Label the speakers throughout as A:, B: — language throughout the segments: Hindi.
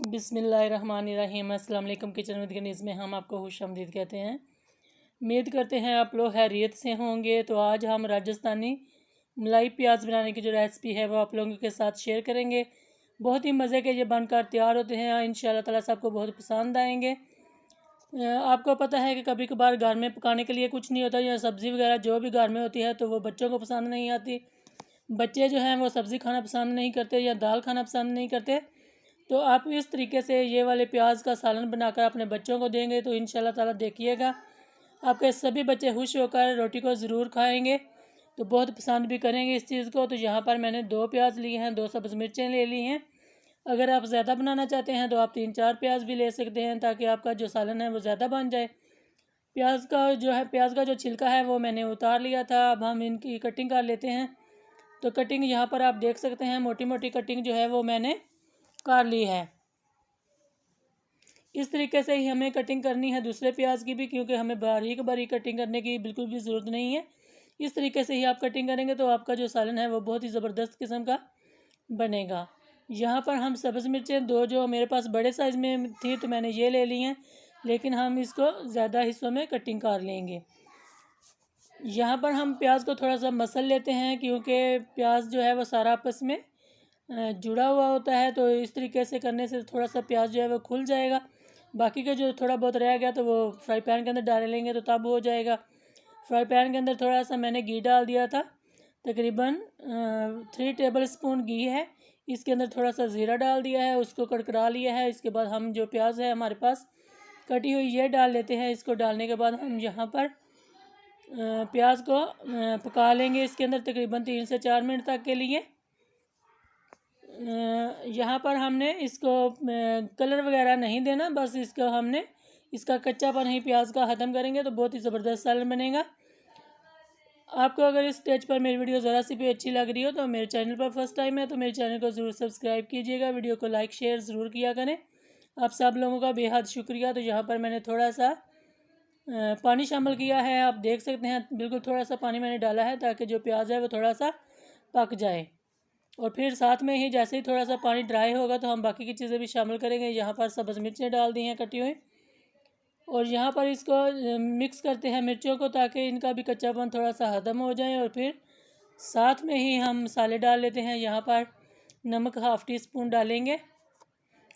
A: बिस्मिल्लाहिर्रहमानिर्रहीम। अस्सलाम वालेकुम। किचन विद गनीज़ में हम आपको खुशामदीद कहते हैं। उम्मीद करते हैं आप लोग खैरियत से होंगे। तो आज हम राजस्थानी मलाई प्याज बनाने की जो रेसिपी है वो आप लोगों के साथ शेयर करेंगे। बहुत ही मज़े के ये बनकर तैयार होते हैं। इंशाल्लाह ताला सबको बहुत पसंद आएंगे। आपको पता है कि कभी कभार घर में पकाने के लिए कुछ नहीं होता, या सब्ज़ी वगैरह जो भी घर में होती है तो वो बच्चों को पसंद नहीं आती। बच्चे जो हैं वो सब्ज़ी खाना पसंद नहीं करते या दाल खाना पसंद नहीं करते। तो आप इस तरीके से ये वाले प्याज का सालन बनाकर अपने बच्चों को देंगे तो इंशाल्लाह ताला देखिएगा आपके सभी बच्चे खुश होकर रोटी को ज़रूर खाएंगे, तो बहुत पसंद भी करेंगे इस चीज़ को। तो यहाँ पर मैंने 2 प्याज लिए हैं, 2 सब्ज़ मिर्चें ले ली हैं। अगर आप ज़्यादा बनाना चाहते हैं तो आप 3-4 प्याज भी ले सकते हैं, ताकि आपका जो सालन है वो ज़्यादा बन जाए। प्याज का जो छिलका है वो मैंने उतार लिया था। अब हम इनकी कटिंग कर लेते हैं। तो कटिंग यहाँ पर आप देख सकते हैं, मोटी मोटी कटिंग जो है वो मैंने कर ली है। इस तरीके से ही हमें कटिंग करनी है दूसरे प्याज की भी, क्योंकि हमें बारीक बारीक कटिंग करने की बिल्कुल भी ज़रूरत नहीं है। इस तरीके से ही आप कटिंग करेंगे तो आपका जो सालन है वो बहुत ही ज़बरदस्त किस्म का बनेगा। यहाँ पर हम सब्ज़ मिर्चें 2 जो मेरे पास बड़े साइज़ में थी तो मैंने ये ले ली हैं, लेकिन हम इसको ज़्यादा हिस्सों में कटिंग कर लेंगे। यहाँ पर हम प्याज को थोड़ा सा मसल लेते हैं, क्योंकि प्याज जो है वो सारा आपस में जुड़ा हुआ होता है। तो इस तरीके से करने से थोड़ा सा प्याज जो है वो खुल जाएगा। बाकी का जो थोड़ा बहुत रह गया तो वो फ्राई पैन के अंदर डाल लेंगे तो तब हो जाएगा। फ्राई पैन के अंदर थोड़ा सा मैंने घी डाल दिया था, तकरीबन 3 टेबल स्पून घी है। इसके अंदर थोड़ा सा ज़ीरा डाल दिया है, उसको कड़कड़ा लिया है। इसके बाद हम जो प्याज है हमारे पास कटी हुई ये डाल लेते हैं। इसको डालने के बाद हम यहाँ पर प्याज को पका लेंगे इसके अंदर तकरीबन 3 से 4 मिनट तक के लिए। यहाँ पर हमने इसको कलर वगैरह नहीं देना, बस इसका कच्चापन ही प्याज का ख़त्म करेंगे तो बहुत ही ज़बरदस्त सालन बनेगा। आपको अगर इस स्टेज पर मेरी वीडियो ज़रा सी भी अच्छी लग रही हो तो मेरे चैनल पर फर्स्ट टाइम है तो मेरे चैनल को ज़रूर सब्सक्राइब कीजिएगा, वीडियो को लाइक शेयर ज़रूर किया करें। आप सब लोगों का बेहद शुक्रिया। तो यहाँ पर मैंने थोड़ा सा पानी शामिल किया है, आप देख सकते हैं बिल्कुल थोड़ा सा पानी मैंने डाला है ताकि जो प्याज है वो थोड़ा सा पक जाए। और फिर साथ में ही जैसे ही थोड़ा सा पानी ड्राई होगा तो हम बाकी की चीज़ें भी शामिल करेंगे। यहाँ पर सब्ज़ मिर्चें डाल दी हैं कटी हुई, और यहाँ पर इसको मिक्स करते हैं मिर्चों को, ताकि इनका भी कच्चापन थोड़ा सा ख़त्म हो जाए। और फिर साथ में ही हम मसाले डाल लेते हैं। यहाँ पर नमक 1/2 टी स्पून डालेंगे,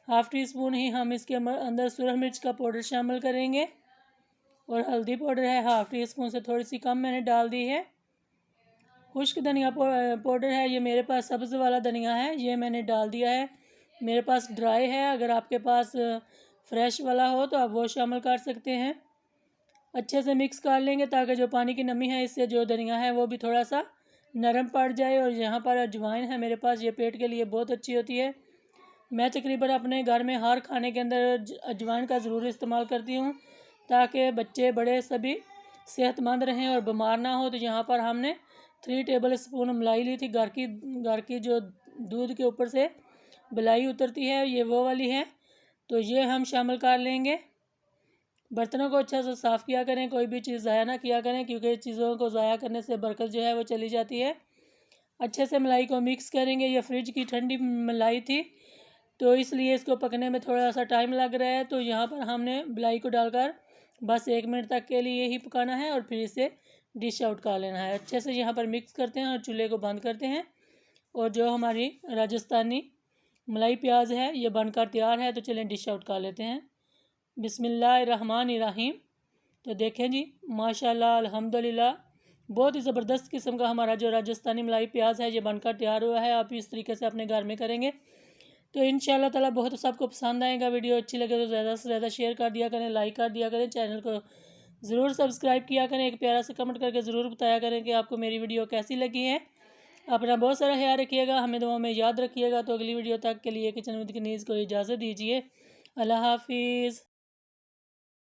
A: 1/2 टी स्पून ही हम इसके अंदर सुरख मिर्च का पाउडर शामिल करेंगे, और हल्दी पाउडर है 1/2 टी स्पून से थोड़ी सी कम मैंने डाल दी है। खुश्क धनिया पाउडर है, ये मेरे पास सब्ज़ वाला धनिया है, ये मैंने डाल दिया है। मेरे पास ड्राई है, अगर आपके पास फ्रेश वाला हो तो आप वो शामिल कर सकते हैं। अच्छे से मिक्स कर लेंगे ताकि जो पानी की नमी है इससे जो धनिया है वो भी थोड़ा सा नरम पड़ जाए। और यहाँ पर अजवाइन है मेरे पास, ये पेट के लिए बहुत अच्छी होती है। मैं तकरीबन अपने घर में हर खाने के अंदर अजवाइन का ज़रूर इस्तेमाल करती हूँ, ताकि बच्चे बड़े सभी सेहतमंद रहें और बीमार ना हो। तो यहाँ पर हमने 3 टेबल स्पून मलाई ली थी, घर की जो दूध के ऊपर से बलाई उतरती है ये वो वाली है, तो ये हम शामिल कर लेंगे। बर्तनों को अच्छा से साफ़ किया करें, कोई भी चीज़ ज़ाया ना किया करें, क्योंकि चीज़ों को ज़ाया करने से बरकत जो है वो चली जाती है। अच्छे से मलाई को मिक्स करेंगे। ये फ्रिज की ठंडी मलाई थी तो इसलिए इसको पकने में थोड़ा सा टाइम लग रहा है। तो यहाँ पर हमने मलाई को डालकर बस 1 मिनट तक के लिए ही पकाना है और फिर इसे डिश आउट कर लेना है। अच्छे से यहाँ पर मिक्स करते हैं और चूल्हे को बंद करते हैं। और जो हमारी राजस्थानी मलाई प्याज है ये बनकर तैयार है, तो चलें डिश आउट कर लेते हैं। बिस्मिल्लाहिर्रहमानिर्रहीम। तो देखें जी, माशाल्लाह अल्हम्दुलिल्लाह, बहुत ही ज़बरदस्त किस्म का हमारा जो राजस्थानी मलाई प्याज है ये बनकर तैयार हुआ है। आप इस तरीके से अपने घर में करेंगे तो इंशाल्लाह ताला बहुत सबको पसंद आएगा। वीडियो अच्छी लगे तो ज़्यादा से ज़्यादा शेयर कर दिया करें, लाइक कर दिया करें, चैनल को ज़रूर सब्सक्राइब किया करें। एक प्यारा सा कमेंट करके ज़रूर बताया करें कि आपको मेरी वीडियो कैसी लगी है। अपना बहुत सारा ख्याल रखिएगा, हमें दुआ में याद रखिएगा। तो अगली वीडियो तक के लिए किचन विद गनीज़ को इजाज़त दीजिए। अल्लाह हाफिज़।